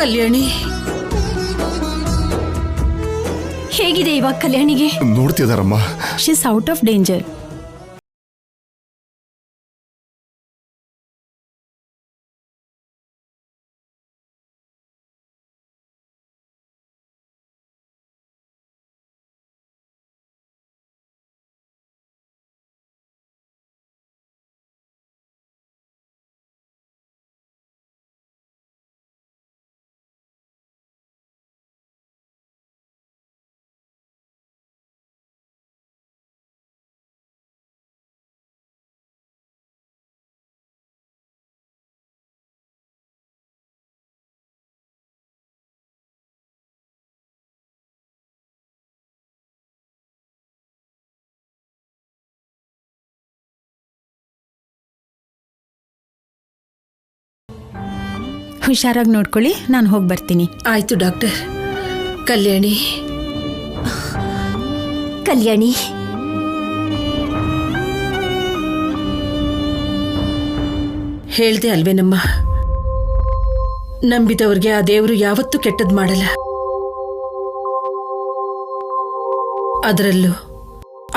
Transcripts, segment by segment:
ಕಲ್ಯಾಣಿ ಹೇಗಿದೆ ಇವಾಗ ಕಲ್ಯಾಣಿಗೆ? ನೋಡ್ತಿದಾರಮ್ಮ. She is out of danger. ಹುಷಾರಾಗಿ ನೋಡ್ಕೊಳ್ಳಿ, ನಾನು ಹೋಗಿ ಬರ್ತೀನಿ. ಆಯ್ತು ಡಾಕ್ಟರ್. ಕಲ್ಯಾಣಿ ಕಲ್ಯಾಣಿ ಹೇಳ್ದೆ ಅಲ್ವೇನಮ್ಮ, ನಂಬಿದವ್ರಿಗೆ ಆ ದೇವರು ಯಾವತ್ತೂ ಕೆಟ್ಟದ್ ಮಾಡಲ್ಲ. ಅದರಲ್ಲೂ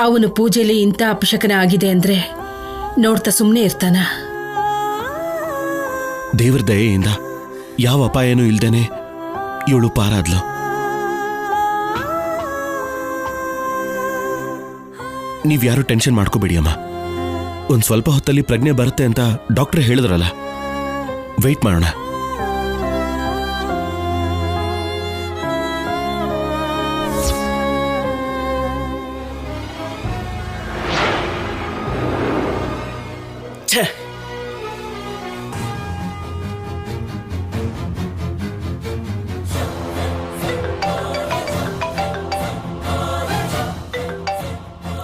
ಅವನು ಪೂಜೆಯಲ್ಲಿ ಇಂಥ ಅಪಶಕನ ಆಗಿದೆ ಅಂದ್ರೆ ನೋಡ್ತಾ ಸುಮ್ಮನೆ ಇರ್ತಾನ? ದೇವ್ರ ದಯೆಯಿಂದ ಯಾವ ಅಪಾಯನೂ ಇಲ್ದೇನೆ ಇವಳು ಪಾರಾದ್ಲು. ನೀವ್ಯಾರು ಟೆನ್ಷನ್ ಮಾಡ್ಕೋಬೇಡಿ ಅಮ್ಮ. ಒಂದ್ ಸ್ವಲ್ಪ ಹೊತ್ತಲ್ಲಿ ಪ್ರಜ್ಞೆ ಬರುತ್ತೆ ಅಂತ ಡಾಕ್ಟರ್ ಹೇಳಿದ್ರಲ್ಲ, ವೆಯ್ಟ್ ಮಾಡೋಣ.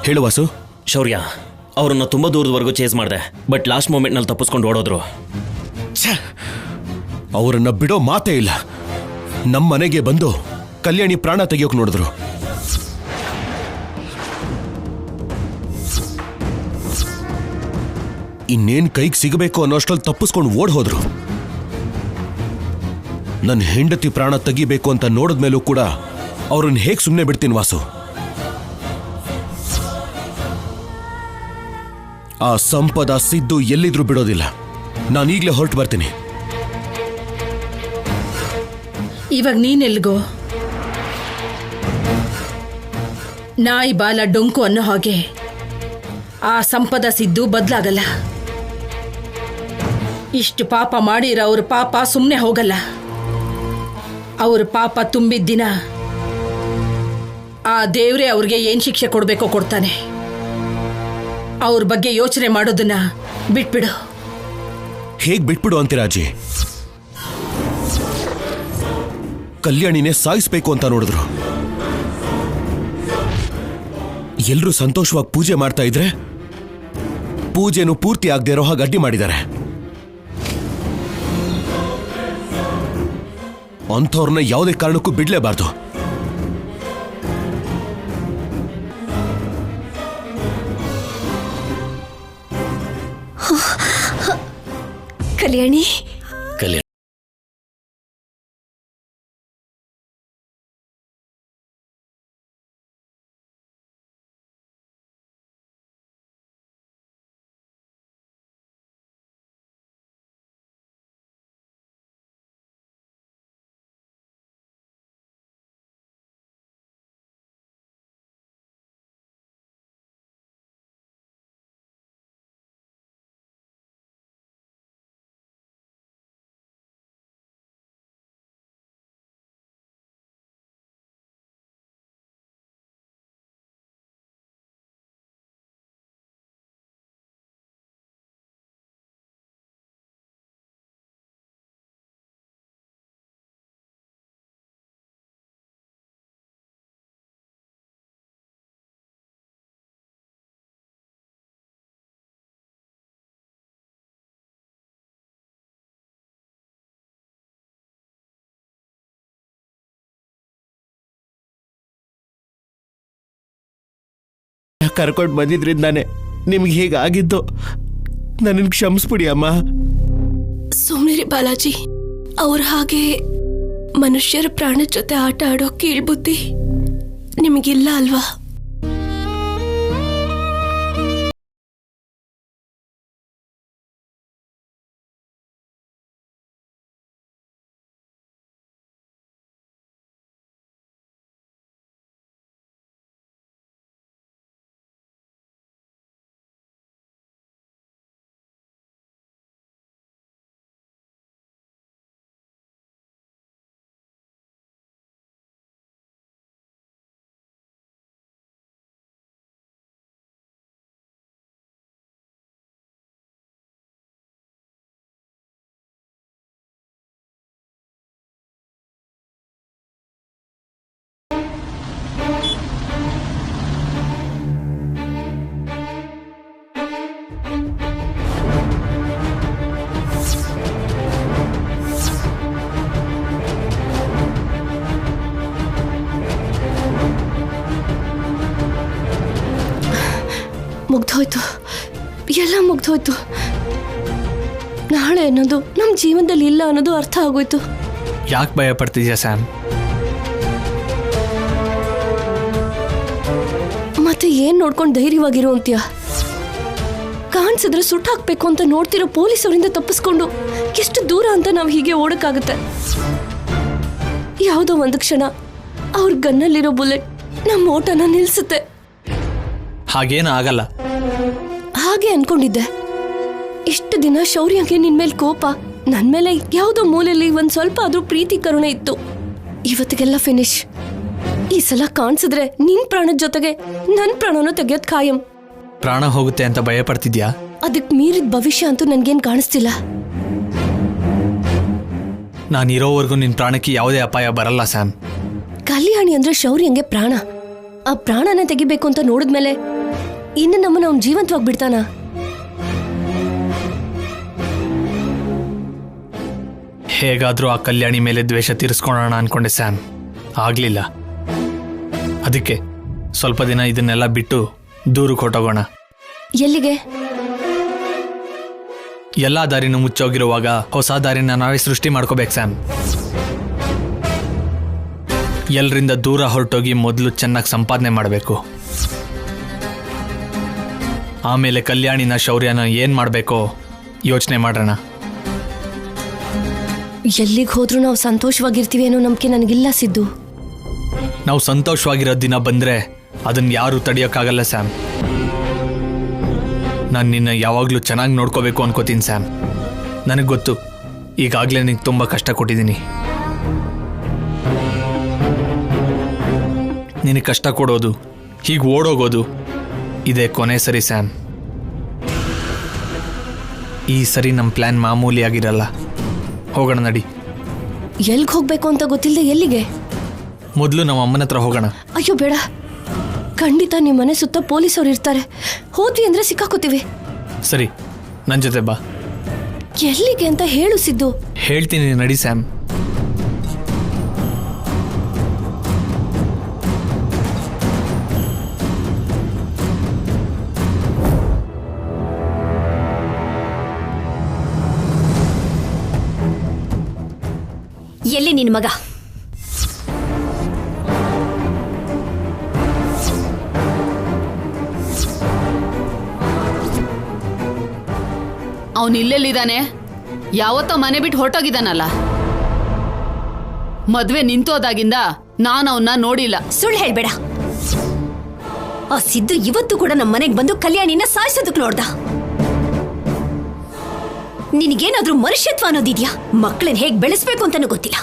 ಹೇಳು ವಾಸು. ಶೌರ್ಯ, ಅವರನ್ನ ತುಂಬಾ ದೂರದವರೆಗೂ ಚೇಸ್ ಮಾಡಿದೆ, ಬಟ್ ಲಾಸ್ಟ್ ಮೂಮೆಂಟ್ ನಲ್ಲಿ ತಪ್ಪಿಸ್ಕೊಂಡು ಓಡೋದ್ರು. ಅವರನ್ನ ಬಿಡೋ ಮಾತೇ ಇಲ್ಲ. ನಮ್ಮ ಮನೆಗೆ ಬಂದು ಕಲ್ಯಾಣಿ ಪ್ರಾಣ ತೆಗಿಯೋಕ್ ನೋಡಿದ್ರು. ಇನ್ನೇನ್ ಕೈಗೆ ಸಿಗಬೇಕು ಅನ್ನೋಷ್ಟಲ್ಲಿ ತಪ್ಪಿಸ್ಕೊಂಡು ಓಡ್ ಹೋದ್ರು. ನನ್ನ ಹೆಂಡತಿ ಪ್ರಾಣ ತೆಗಿಬೇಕು ಅಂತ ನೋಡಿದ್ಮೇಲೂ ಕೂಡ ಅವ್ರನ್ನ ಹೇಗ್ ಸುಮ್ಮನೆ ಬಿಡ್ತೀನಿ ವಾಸು? ಆ ಸಂಪದ ಸಿದ್ದು ಎಲ್ಲಿದ್ರೂ ಬಿಡೋದಿಲ್ಲ. ನಾನೀಗ್ಲೇ ಹೊರಟು ಬರ್ತೀನಿ. ಇವಾಗ ನೀನೆಲ್ಗೋ? ನಾಯಿ ಬಾಲ ಡೊಂಕು ಅನ್ನೋ ಹಾಗೆ ಆ ಸಂಪದ ಸಿದ್ದು ಬದಲಾಗಲ್ಲ. ಇಷ್ಟು ಪಾಪ ಮಾಡಿರೋ ಅವ್ರ ಪಾಪ ಸುಮ್ಮನೆ ಹೋಗಲ್ಲ. ಅವ್ರ ಪಾಪ ತುಂಬಿದ ದಿನ ಆ ದೇವ್ರೇ ಅವ್ರಿಗೆ ಏನ್ ಶಿಕ್ಷೆ ಕೊಡ್ಬೇಕೋ ಕೊಡ್ತಾನೆ. ಅವ್ರ ಬಗ್ಗೆ ಯೋಚನೆ ಮಾಡೋದನ್ನ ಬಿಟ್ಬಿಡು. ಹೇಗ್ ಬಿಟ್ಬಿಡು ಅಂತೀರಾ ಅಜ್ಜಿ? ಕಲ್ಯಾಣಿನೇ ಸಾಯಿಸ್ಬೇಕು ಅಂತ ನೋಡಿದ್ರು. ಎಲ್ರೂ ಸಂತೋಷವಾಗಿ ಪೂಜೆ ಮಾಡ್ತಾ ಇದ್ರೆ ಪೂಜೆನೂ ಪೂರ್ತಿ ಆಗದೆ ಇರೋ ಹಾಗೆ ಅಡ್ಡಿ ಮಾಡಿದ್ದಾರೆ. ಅಂಥವ್ರನ್ನ ಯಾವುದೇ ಕಾರಣಕ್ಕೂ ಬಿಡ್ಲೇಬಾರ್ದು. ಕಲ್ಯಾಣಿ ಕಲ್ಯಾಣಿ, ಕರ್ಕೊಂಡು ಬಂದಿದ್ರಿಂದಾನೆ ನಿಮ್ಗೆ ಹೀಗಾಗಿದ್ದು. ನನ್ನನ್ನು ಕ್ಷಮಿಸ್ಬಿಡಿ ಅಮ್ಮ. ಸುಮ್ನಿರಿ ಬಾಲಾಜಿ. ಅವ್ರ ಹಾಗೆ ಮನುಷ್ಯರ ಪ್ರಾಣದ ಜೊತೆ ಆಟ ಆಡೋ ಕೀಳ್ಬುದ್ಧಿ ನಿಮಗಿಲ್ಲ ಅಲ್ವಾ? ಮುಗ್ದೋಯ್ತು, ಎಲ್ಲ ಮುಗ್ದೋಯ್ತು. ನಾಳೆ ಅನ್ನೋದು ನಮ್ಮ ಜೀವನದಲ್ಲಿ ಇಲ್ಲ ಅನ್ನೋದು ಅರ್ಥ ಆಗೋಯ್ತು. ಯಾಕೆ ಭಯ ಪಡ್ತಿದ್ಯಾ ಸ್ಯಾಮ್? ಮತ್ತೆ ಏನ್ ನೋಡ್ಕೊಂಡು ಧೈರ್ಯವಾಗಿರೋ ಅಂತೀಯ? ಕಾಣಿಸಿದ್ರೆ ಸುಟ್ಟು ಹಾಕ್ಬೇಕು ಅಂತ ನೋಡ್ತಿರೋ ಪೊಲೀಸ್ ಅವರಿಂದ ತಪ್ಪಿಸ್ಕೊಂಡು ಎಷ್ಟು ದೂರ ಅಂತ ನಾವು ಹೀಗೆ ಓಡಕ್ಕಾಗತ್ತೆ? ಯಾವುದೋ ಒಂದು ಕ್ಷಣ ಅವ್ರ ಗನ್ನಲ್ಲಿರೋ ಬುಲೆಟ್ ನಮ್ಮ ಓಟನ ನಿಲ್ಸುತ್ತೆ. ಹಾಗೇನು ಆಗಲ್ಲ. ಹಾಗೆ ಅನ್ಕೊಂಡಿದ್ದೆ. ಇಷ್ಟು ದಿನ ಶೌರ್ಯಗೆ ನಿನ್ ಮೇಲೆ ಕೋಪ, ನನ್ ಮೇಲೆ ಯಾವುದೋ ಮೂಲೆಯಲ್ಲಿ ಒಂದ್ ಸ್ವಲ್ಪ ಆದ್ರೂ ಪ್ರೀತಿ ಕರುಣೆ ಇತ್ತು. ಇವತ್ತಿಗೆಲ್ಲ ಫಿನಿಶ್. ಈ ಸಲ ಕಾಣಿಸಿದ್ರೆ ನಿನ್ ಪ್ರಾಣದ ಜೊತೆಗೆ ನನ್ ಪ್ರಾಣನೂ ತೆಗೆಯೋದ್ ಖಾಯಂ. ಪ್ರಾಣ ಹೋಗುತ್ತೆ ಅಂತ ಭಯ ಪಡ್ತಿದ್ಯಾ? ಅದಕ್ ಮೀರಿದ ಭವಿಷ್ಯ ಅಂತೂ ನನ್ಗೇನ್ ಕಾಣಿಸ್ತಿಲ್ಲ. ನಾನಿರೋವರೆಗೂ ನಿನ್ ಪ್ರಾಣಕ್ಕೆ ಯಾವುದೇ ಅಪಾಯ ಬರಲ್ಲ ಸ್ಯಾಮ್. ಕಲ್ಯಾಣಿ ಅಂದ್ರೆ ಶೌರ್ಯಂಗೆ ಪ್ರಾಣ. ಆ ಪ್ರಾಣನ ತೆಗಿಬೇಕು ಅಂತ ನೋಡಿದ್ಮೇಲೆ ಇನ್ನು ನಮ್ಮನ್ನ ಅವ್ನು ಜೀವಂತವಾಗಿ ಬಿಡ್ತಾನ? ಹೇಗಾದ್ರೂ ಆ ಕಲ್ಯಾಣಿ ಮೇಲೆ ದ್ವೇಷ ತೀರಿಸ್ಕೊಳ್ಳೋಣ ಅನ್ಕೊಂಡೆ ಸ್ಯಾಮ್. ಆಗ್ಲಿಲ್ಲ. ಅದಕ್ಕೆ ಸ್ವಲ್ಪ ದಿನ ಇದನ್ನೆಲ್ಲ ಬಿಟ್ಟು ದೂರಕ್ಕೆ ಹೊಟ್ಟೋಗೋಣ. ಎಲ್ಲಿಗೆ? ಎಲ್ಲಾ ದಾರಿನೂ ಮುಚ್ಚೋಗಿರುವಾಗ ಹೊಸ ದಾರಿನ ನಾವೇ ಸೃಷ್ಟಿ ಮಾಡ್ಕೋಬೇಕು ಸ್ಯಾಮ್. ಎಲ್ಲರಿಂದ ದೂರ ಹೊರಟೋಗಿ ಮೊದಲು ಚೆನ್ನಾಗಿ ಸಂಪಾದನೆ ಮಾಡಬೇಕು. ಆಮೇಲೆ ಕಲ್ಯಾಣಿನ ಶೌರ್ಯನ ಏನ್ ಮಾಡಬೇಕೋ ಯೋಚನೆ ಮಾಡೋಣ. ಎಲ್ಲಿಗೆ ಹೋದ್ರೂ ನಾವು ಸಂತೋಷವಾಗಿರ್ತೀವಿ ಅನ್ನೋ ನಂಬಿಕೆ ನನಗಿಲ್ಲ ಸಿದ್ದು. ನಾವು ಸಂತೋಷವಾಗಿರೋ ದಿನ ಬಂದ್ರೆ ಅದನ್ನ ಯಾರು ತಡೆಯೋಕ್ಕಾಗಲ್ಲ ಸ್ಯಾಮ್. ನಾನು ನಿನ್ನ ಯಾವಾಗಲೂ ಚೆನ್ನಾಗಿ ನೋಡ್ಕೋಬೇಕು ಅನ್ಕೋತೀನಿ ಸ್ಯಾಮ್. ನನಗೆ ಗೊತ್ತು, ಈಗಾಗಲೇ ನಿನಗೆ ತುಂಬ ಕಷ್ಟ ಕೊಟ್ಟಿದ್ದೀನಿ. ನಿನಗೆ ಕಷ್ಟ ಕೊಡೋದು, ಹೀಗೆ ಓಡೋಗೋದು ಇದೇ ಕೊನೆ ಸರಿ ಸ್ಯಾಮ್. ಈ ಸರಿ ನಮ್ಮ ಪ್ಲ್ಯಾನ್ ಮಾಮೂಲಿಯಾಗಿರಲ್ಲ. ಹೋಗೋಣ ನಡಿ. ಎಲ್ಗೆ ಹೋಗ್ಬೇಕು ಅಂತ ಗೊತ್ತಿಲ್ಲದೆ ಎಲ್ಲಿಗೆ? ಮೊದಲು ನಮ್ಮ ಅಮ್ಮನ ಹತ್ರ ಹೋಗೋಣ. ಅಯ್ಯೋ ಬೇಡ, ಖಂಡಿತ ನಿಮ್ಮ ಮನೆ ಸುತ್ತ ಪೊಲೀಸವ್ರು ಇರ್ತಾರೆ. ಹೋದ್ವಿ ಅಂದ್ರೆ ಸಿಕ್ಕಾಕೋತೀವಿ. ಸರಿ, ನನ್ನ ಜೊತೆ ಬಾ. ಎಲ್ಲಿಗೆ ಅಂತ ಹೇಳು ಸಿದ್ದು. ಹೇಳ್ತೀನಿ, ನಡಿ ಸ್ಯಾಮ್. ಎಲ್ಲಿ ನಿನ್ ಮಗ? ಅವನು ಇಲ್ಲೆಲ್ಲಿದ್ದಾನೆ? ಯಾವತ್ತೋ ಮನೆ ಬಿಟ್ಟು ಹೊರಟೋಗಿದ್ದಾನಲ್ಲ. ಮದ್ವೆ ನಿಂತೋದಾಗಿಂದ ನಾನು ಅವನ್ನ ನೋಡಿಲ್ಲ. ಸುಳ್ಳು ಹೇಳ್ಬೇಡ. ಆ ಸಿದ್ದು ಇವತ್ತು ಕೂಡ ನಮ್ಮ ಮನೆಗೆ ಬಂದು ಕಲ್ಯಾಣಿನ ಸಾಯಿಸೋದಕ್ಕೆ ನೋಡ್ದ. ನಿನಗೇನಾದ್ರೂ ಮನುಷ್ಯತ್ವ ಅನ್ನೋದಿದ್ಯಾ? ಮಕ್ಕಳನ್ನ ಹೇಗ್ ಬೆಳೆಸ್ಬೇಕು ಅಂತಾನೂ ಗೊತ್ತಿಲ್ಲ.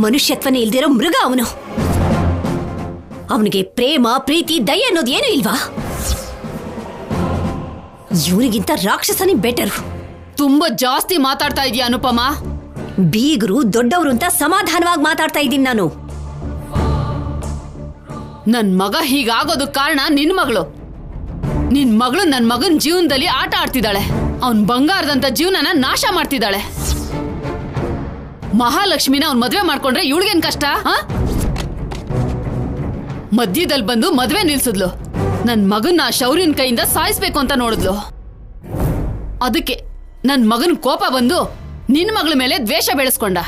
ಮನುಷ್ಯತ್ವನೇ ಇಲ್ದಿರೋ ಮೃಗ ಅವನು. ಅವನಿಗೆ ಪ್ರೇಮ, ಪ್ರೀತಿ, ದಯೆ ಅನ್ನೋದು ಏನೂ ಇಲ್ವಾ? ಇವನಿಗಿಂತ ರಾಕ್ಷಸನೇ ಬೆಟರ್. ತುಂಬಾ ಜಾಸ್ತಿ ಮಾತಾಡ್ತಾ ಇದೀಯ ಅನುಪಮ. ಬೀಗರು ದೊಡ್ಡವರು ಅಂತ ಸಮಾಧಾನವಾಗಿ ಮಾತಾಡ್ತಾ ಇದ್ದೀನಿ ನಾನು. ನನ್ ಮಗ ಹೀಗಾಗೋದಕ್ಕೆ ಕಾರಣ ನಿನ್ ಮಗಳು. ನಿನ್ ಮಗಳು ನನ್ ಮಗನ್ ಜೀವನದಲ್ಲಿ ಆಟ ಆಡ್ತಿದ್ದಾಳೆ. ಅವನ್ ಬಂಗಾರದಂತ ಜೀವನನ ನಾಶ ಮಾಡ್ತಿದ್ದಾಳೆ. ಮಹಾಲಕ್ಷ್ಮಿನ ಅವ್ನ್ ಮದ್ವೆ ಮಾಡ್ಕೊಂಡ್ರೆ ಇವಳಿಗೇನ್ ಕಷ್ಟ? ಮಧ್ಯದಲ್ಲಿ ಬಂದು ಮದ್ವೆ ನಿಲ್ಸಿದ್ಲು. ನನ್ ಮಗನ್ನ ಶೌರ್ಯನ್ ಕೈಯಿಂದ ಸಾಯಿಸ್ಬೇಕು ಅಂತ ನೋಡಿದ್ಲು. ಅದಕ್ಕೆ ನನ್ ಮಗನ್ ಕೋಪ ಬಂದು ನಿನ್ ಮಗಳ ಮೇಲೆ ದ್ವೇಷ ಬೆಳೆಸ್ಕೊಂಡ.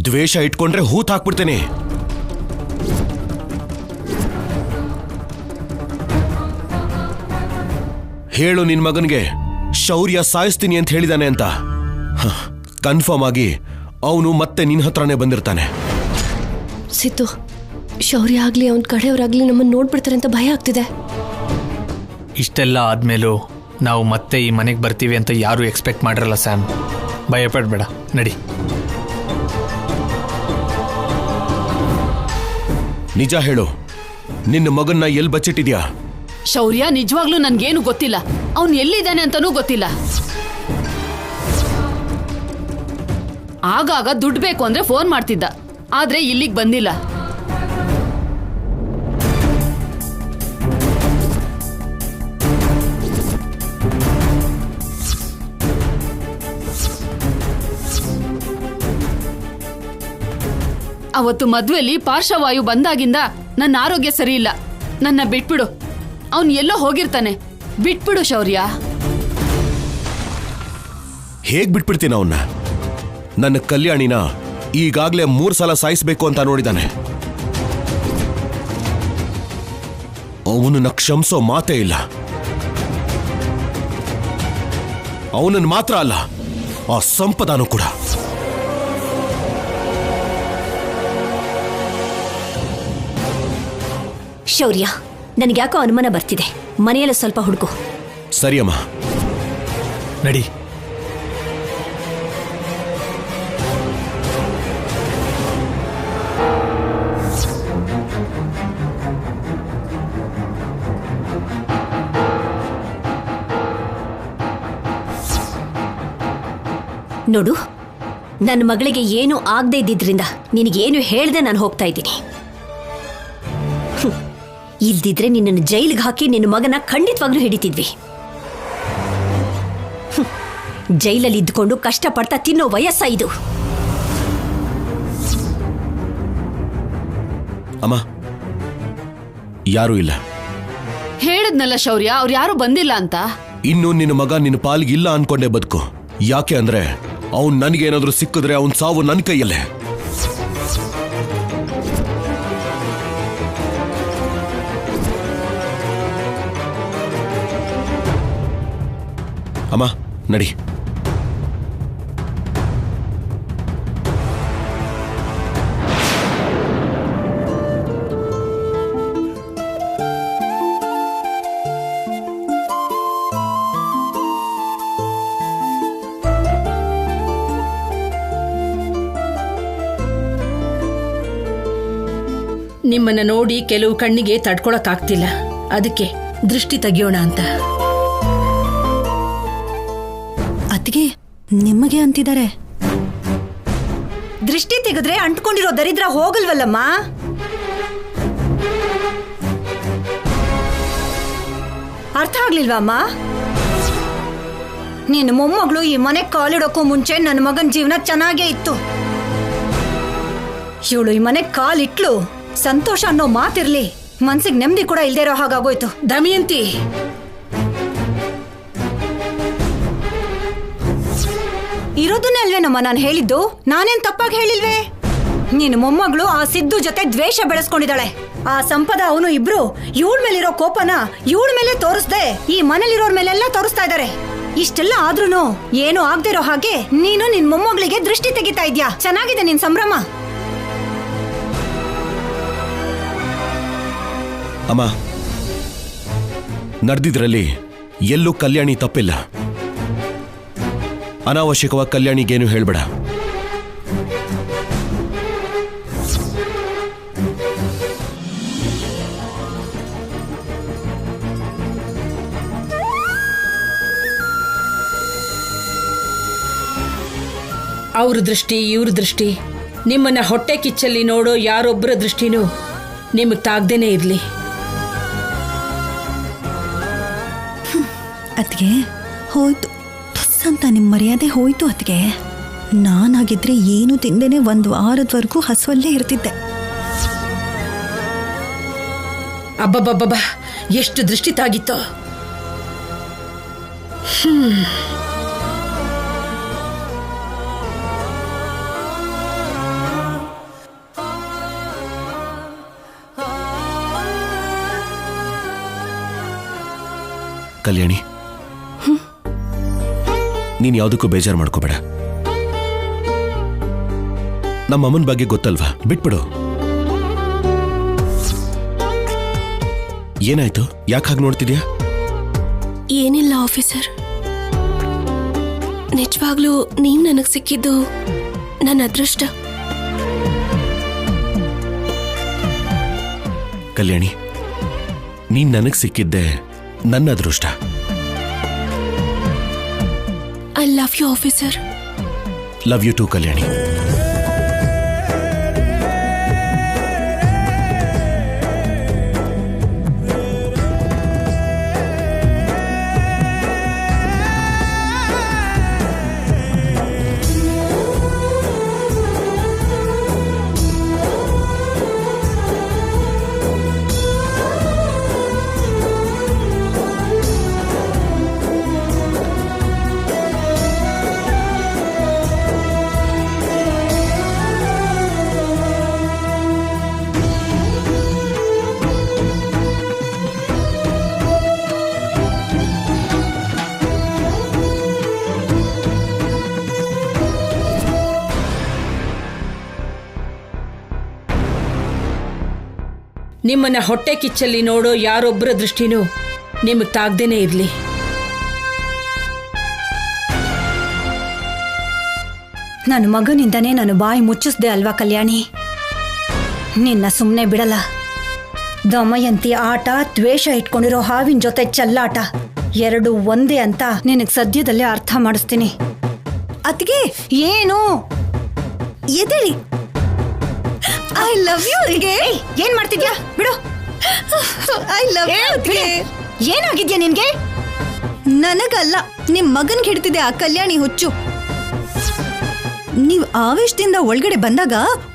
ದ್ವೇಷ ಇಟ್ಕೊಂಡ್ರೆ ಹೂತ್ ಹಾಕ್ಬಿಡ್ತೇನೆ. ಹೇಳು ನಿನ್ ಮಗನ್ಗೆ ಶೌರ್ಯ ಸಾಯಿಸ್ತೀನಿ ಅಂತ ಹೇಳಿದಾನೆ ಅಂತ. ಕನ್ಫರ್ಮ್ ಆಗಿ ಅವನು ಮತ್ತೆ ನಿನ್ ಹತ್ರನೇ ಬಂದಿರ್ತಾನೆ. ಸಿದ್ದು, ಶೌರ್ಯ ಆಗ್ಲಿ ಅವನ ಕಡೆಯವರಾಗ್ಲಿ ನಮ್ಮನ್ನು ನೋಡ್ಬಿಡ್ತಾರೆ ಅಂತ ಭಯ ಆಗ್ತಿದೆ. ಇಷ್ಟೆಲ್ಲ ಆದ್ಮೇಲೂ ನಾವು ಮತ್ತೆ ಈ ಮನೆಗೆ ಬರ್ತೀವಿ ಅಂತ ಯಾರೂ ಎಕ್ಸ್ಪೆಕ್ಟ್ ಮಾಡಿರಲ್ಲ ಸ್ಯಾಮ್. ಭಯಪಡಬೇಡ, ನಡಿ. ನಿಜ ಹೇಳು, ನಿನ್ನ ಮಗನ್ನ ಎಲ್ಲಿ ಬಚ್ಚಿಟ್ಟಿದ್ಯಾ? ಶೌರ್ಯ ನಿಜವಾಗ್ಲೂ ನನ್ಗೇನು ಗೊತ್ತಿಲ್ಲ. ಅವನು ಎಲ್ಲಿದ್ದಾನೆ ಅಂತಾನೂ ಗೊತ್ತಿಲ್ಲ. ಆಗಾಗ ದುಡ್ಡು ಬೇಕು ಅಂದ್ರೆ ಫೋನ್ ಮಾಡ್ತಿದ್ದ, ಆದ್ರೆ ಇಲ್ಲಿಗೆ ಬಂದಿಲ್ಲ. ಅವತ್ತು ಮದ್ವೆಲಿ ಪಾರ್ಶ್ವವಾಯು ಬಂದಾಗಿಂದ ನನ್ನ ಆರೋಗ್ಯ ಸರಿ ಇಲ್ಲ. ನನ್ನ ಬಿಟ್ಬಿಡು. ಅವನ್ ಎಲ್ಲೋ ಹೋಗಿರ್ತಾನೆ. ಬಿಟ್ಬಿಡು ಶೌರ್ಯ. ಹೇಗ್ ಬಿಟ್ಬಿಡ್ತೀನಿ ಅವನ್ನ? ನನ್ನ ಕಲ್ಯಾಣಿನ ಈಗಾಗ್ಲೇ 3 ಸಲ ಸಾಯಿಸ್ಬೇಕು ಅಂತ ನೋಡಿದಾನೆ. ಅವನನ್ನ ಕ್ಷಮಿಸೋ ಮಾತೇ ಇಲ್ಲ. ಅವನನ್ನು ಮಾತ್ರ ಅಲ್ಲ, ಆ ಸಂಪದಾನು ಕೂಡ. ಶೌರ್ಯ, ನನಗ್ಯಾಕೋ ಅನುಮಾನ ಬರ್ತಿದೆ. ಮನೆಯಲ್ಲ ಸ್ವಲ್ಪ ಹುಡುಕು. ಸರಿಯಮ್ಮ, ನಡಿ. ನೋಡು, ನನ್ನ ಮಗಳಿಗೆ ಏನು ಆಗದೆ ಇದ್ದಿದ್ರಿಂದ ನಿನಗೇನು ಹೇಳ್ದೆ ನಾನು ಹೋಗ್ತಾ ಇದ್ದೀನಿ. ಇಲ್ದಿದ್ರೆ ನಿನ್ನನ್ನು ಜೈಲಿಗೆ ಹಾಕಿ ನಿನ್ನ ಮಗನ ಖಂಡಿತವಾಗ್ಲೂ ಹಿಡಿತಿದ್ವಿ. ಜೈಲಲ್ಲಿ ಇದ್ದುಕೊಂಡು ಕಷ್ಟಪಡ್ತಾ ತಿನ್ನೋ ವಯಸ್ಸ ಇದು. ಅಮ್ಮ, ಯಾರೂ ಇಲ್ಲ. ಹೇಳಿದ್ನಲ್ಲ ಶೌರ್ಯ, ಅವ್ರು ಯಾರು ಬಂದಿಲ್ಲ ಅಂತ. ಇನ್ನು ನಿನ್ನ ಮಗ ನಿನ್ನ ಪಾಲಿಗೆ ಇಲ್ಲ ಅನ್ಕೊಂಡೆ ಬದುಕು. ಯಾಕೆ ಅಂದ್ರೆ ಅವನ್ ನನಗೇನಾದ್ರೂ ಸಿಕ್ಕಿದ್ರೆ ಅವನ್ ಸಾವು ನನ್ನ ಕೈಯಲ್ಲೇ. ಅಮ್ಮ, ನಡಿ. ನಿಮ್ಮನ್ನ ನೋಡಿ ಕೆಲವು ಕಣ್ಣಿಗೆ ತಡ್ಕೊಳಕ್ಕಾಗ್ತಿಲ್ಲ. ಅದಕ್ಕೆ ದೃಷ್ಟಿ ತೆಗಿಯೋಣ ಅಂತ. ಅತ್ತಿಗೆ ನಿಮಗೆ ಅಂತಿದ್ದಾರೆ. ದೃಷ್ಟಿ ತೆಗೆದ್ರೆ ಅಂಟ್ಕೊಂಡಿರೋ ದರಿದ್ರ ಹೋಗಲ್ವಲ್ಲಮ್ಮ. ಅರ್ಥ ಆಗ್ಲಿಲ್ವಾ ಅಮ್ಮ? ನಿನ್ನ ಮೊಮ್ಮಗಳು ಈ ಮನೆ ಕಾಲಿಡೋಕ್ಕೂ ಮುಂಚೆ ನನ್ನ ಮಗನ ಜೀವನ ಚೆನ್ನಾಗೇ ಇತ್ತು. ಇವಳು ಈ ಮನೆ ಕಾಲಿಟ್ಲು, ಸಂತೋಷ ಅನ್ನೋ ಮಾತಿರ್ಲಿ, ಮನ್ಸಿಗೆ ನೆಮ್ಮದಿ ಕೂಡ ಇಲ್ದೇ ಇರೋ ಹಾಗಾಗೋಯ್ತು. ದಮಯಂತಿ, ಇರೋದನ್ನೇ ಅಲ್ವೇನಮ್ಮ ನಾನು ಹೇಳಿದ್ದು. ನಾನೇನ್ ತಪ್ಪಾಗಿ ಹೇಳಿಲ್ವೇ? ನಿನ್ನ ಮೊಮ್ಮಗಳು ಆ ಸಿದ್ದು ಜೊತೆ ದ್ವೇಷ ಬೆಳೆಸ್ಕೊಂಡಿದ್ದಾಳೆ. ಆ ಸಂಪದ ಅವನು ಇಬ್ರು ಇವಳ ಮೇಲಿರೋ ಕೋಪನ ಇವಳ ಮೇಲೆ ತೋರಿಸ್ದೆ ಈ ಮನೇಲಿರೋರ್ ಮೇಲೆಲ್ಲ ತೋರಿಸ್ತಾ ಇದ್ದಾರೆ. ಇಷ್ಟೆಲ್ಲ ಆದ್ರೂನು ಏನು ಆಗದೆ ಇರೋ ಹಾಗೆ ನೀನು ನಿನ್ ಮೊಮ್ಮಗಳಿಗೆ ದೃಷ್ಟಿ ತೆಗಿತಾ ಇದ್ಯಾ. ಚೆನ್ನಾಗಿದೆ ನಿನ್ ಸಂಭ್ರಮ. ಅಮ್ಮ, ನಡೆದಿದ್ರಲ್ಲಿ ಎಲ್ಲೂ ಕಲ್ಯಾಣಿ ತಪ್ಪಿಲ್ಲ. ಅನಾವಶ್ಯಕವಾಗಿ ಕಲ್ಯಾಣಿಗೇನು ಹೇಳ್ಬೇಡ. ಅವ್ರ ದೃಷ್ಟಿ ಇವ್ರ ದೃಷ್ಟಿ, ನಿಮ್ಮನ್ನ ಹೊಟ್ಟೆ ಕಿಚ್ಚಲ್ಲಿ ನೋಡೋ ಯಾರೊಬ್ಬರ ದೃಷ್ಟಿನೂ ನಿಮಗೆ ತಾಗ್ದೇನೆ ಇರ್ಲಿ. ಅತ್ತಿಗೆ ಹೋಯ್ತು, ಅಂತ ನಿಮ್ಮ ಮರ್ಯಾದೆ ಹೋಯ್ತು ಅತ್ತಿಗೆ. ನಾನಾಗಿದ್ರೆ ಏನು ತಿಂದೇನೆ 1 ವಾರದವರೆಗೂ ಹಸುವಲ್ಲೇ ಇರ್ತಿದ್ದೆ. ಅಬ್ಬಬ್ಬಬ್ಬ, ಎಷ್ಟು ದೃಷ್ಟಿ ತಾಗಿತ್ತೋ. ಕಲ್ಯಾಣಿ, ನೀನ್ ಯಾವುದಕ್ಕೂ ಬೇಜಾರು ಮಾಡ್ಕೋಬೇಡ. ನಮ್ಮ ಅಮ್ಮನ ಬಗ್ಗೆ ಗೊತ್ತಲ್ವಾ, ಬಿಟ್ಬಿಡು. ಏನಾಯ್ತು? ಯಾಕೆ ಹಾಗೆ ನೋಡ್ತಿದ್ಯಾ? ಏನಿಲ್ಲ ಆಫೀಸರ್, ನಿಜವಾಗ್ಲೂ ನೀವ್ ನನಗ್ ಸಿಕ್ಕಿದ್ದು ನನ್ನ ಅದೃಷ್ಟ. ಕಲ್ಯಾಣಿ, ನೀನ್ ನನಗ್ ಸಿಕ್ಕಿದ್ದೆ ನನ್ನ ಅದೃಷ್ಟ. I love you officer. Love you too Kalyani. ನಿಮ್ಮನ್ನ ಹೊಟ್ಟೆ ಕಿಚ್ಚಲ್ಲಿ ನೋಡೋ ಯಾರೊಬ್ಬರ ದೃಷ್ಟಿನೂ ನಿಮಗೆ ತಾಗ್ದೇನೆ ಇರಲಿ. ನನ್ನ ಮಗನಿಂದನೇ ನಾನು ಬಾಯಿ ಮುಚ್ಚಿಸ್ದೆ ಅಲ್ವಾ ಕಲ್ಯಾಣಿ? ನಿನ್ನ ಸುಮ್ಮನೆ ಬಿಡಲ್ಲ. ದಮಯಂತಿ ಆಟ, ದ್ವೇಷ ಇಟ್ಕೊಂಡಿರೋ ಹಾವಿನ ಜೊತೆ ಚೆಲ್ಲಾಟ ಎರಡು ಒಂದೇ ಅಂತ ನಿನಗೆ ಸದ್ಯದಲ್ಲೇ ಅರ್ಥ ಮಾಡಿಸ್ತೀನಿ. ಅತ್ತಿಗೆ ಏನು ಎದೇಳಿ. ಐ ಲವ್ ಯು ಅತ್ತಿಗೆ. ಏನ್ ಮಾಡ್ತಿದ್ಯಾ? ಬಿಡು. ಐ ಲವ್ ಯು ಅತ್ತಿಗೆ. ಏನಾಗಿದ್ಯಾ ನಿನ್ಗೆ? ನನಗಲ್ಲ, ನಿಮ್ ಮಗನ್ಗೆ ಹಿಡ್ತಿದೆ ಆ ಕಲ್ಯಾಣಿ ಹುಚ್ಚು. ನೀವ್ ಆವೇಶದಿಂದ ಒಳಗಡೆ ಬಂದಾಗ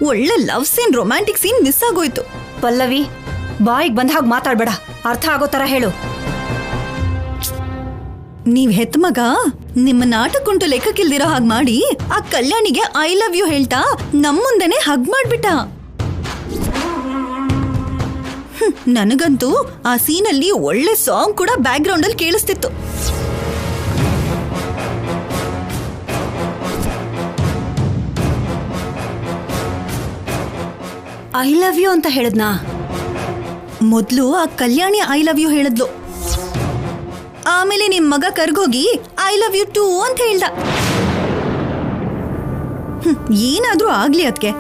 ಒಳ್ಳೆ love scene, romantic scene miss ಆಗೋಯ್ತು. ಪಲ್ಲವಿ, ಬಾಯಿಗೆ ಬಂದ ಹಾಗೆ ಮಾತಾಡ್ಬೇಡ, ಅರ್ಥ ಆಗೋ ತರ ಹೇಳು. ನೀವ್ ಹೆತ್ ಮಗ ನಿಮ್ಮ ನಾಟಕುಂಟು ಲೆಕ್ಕಕ್ಕಿಲ್ದಿರೋ ಹಾಗೆ ಮಾಡಿ ಆ ಕಲ್ಯಾಣಿಗೆ ಐ ಲವ್ ಯು ಹೇಳ್ತಾ ನಮ್ ಮುಂದೆನೆ ಹಗ್ ಮಾಡ್ಬಿಟ್ಟ. ನನಗಂತೂ ಆ ಸೀನಲ್ಲಿ ಒಳ್ಳೆ ಸಾಂಗ್ ಕೂಡ ಬ್ಯಾಕ್ ಗ್ರೌಂಡ್ ಅಲ್ಲಿ ಕೇಳಿಸ್ತಿತ್ತು. ಐ ಲವ್ ಯು ಅಂತ ಹೇಳಿದ್ನಾ? ಮೊದ್ಲು ಆ ಕಲ್ಯಾಣಿ ಐ ಲವ್ ಯು ಹೇಳಿದ್ಲು, ಆಮೇಲೆ ನಿಮ್ ಮಗ ಕರ್ಗೋಗಿ ಐ ಲವ್ ಯು ಟೂ ಅಂತ ಹೇಳ್ದ. ಏನಾದ್ರೂ ಆಗ್ಲಿ ಅದ್ಕೆ,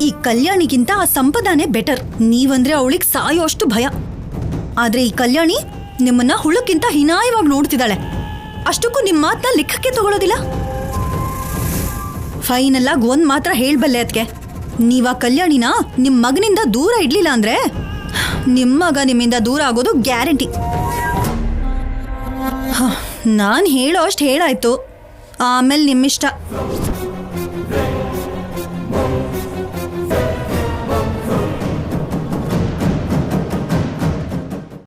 ಈ ಕಲ್ಯಾಣಿಗಿಂತ ಆ ಸಂಪದಾನೇ ಬೆಟರ್. ನೀವಂದ್ರೆ ಅವಳಿಗೆ ಸಾಯೋ ಅಷ್ಟು ಭಯ. ಆದ್ರೆ ಈ ಕಲ್ಯಾಣಿ ನಿಮ್ಮನ್ನ ಹುಳಕ್ಕಿಂತ ಹೀನಾಯವಾಗಿ ನೋಡ್ತಿದ್ದಾಳೆ. ಅಷ್ಟಕ್ಕೂ ನಿಮ್ ಮಾತನ್ನ ಲೆಕ್ಕಕ್ಕೆ ತಗೊಳ್ಳೋದಿಲ್ಲ. ಫೈನಲ್ ಆಗಿ ಒಂದ್ ಮಾತ್ರ ಹೇಳ್ಬಲ್ಲೆ ಅದ್ಕೆ, ನೀವ್ ಆ ಕಲ್ಯಾಣಿನ ನಿಮ್ ಮಗನಿಂದ ದೂರ ಇಡ್ಲಿಲ್ಲ ಅಂದ್ರೆ ನಿಮ್ ಮಗ ನಿಮ್ಮಿಂದ ದೂರ ಆಗೋದು ಗ್ಯಾರಂಟಿ. ನಾನ್ ಹೇಳೋ ಅಷ್ಟು ಹೇಳಾಯ್ತು, ಆಮೇಲೆ ನಿಮ್ಮಿಷ್ಟ.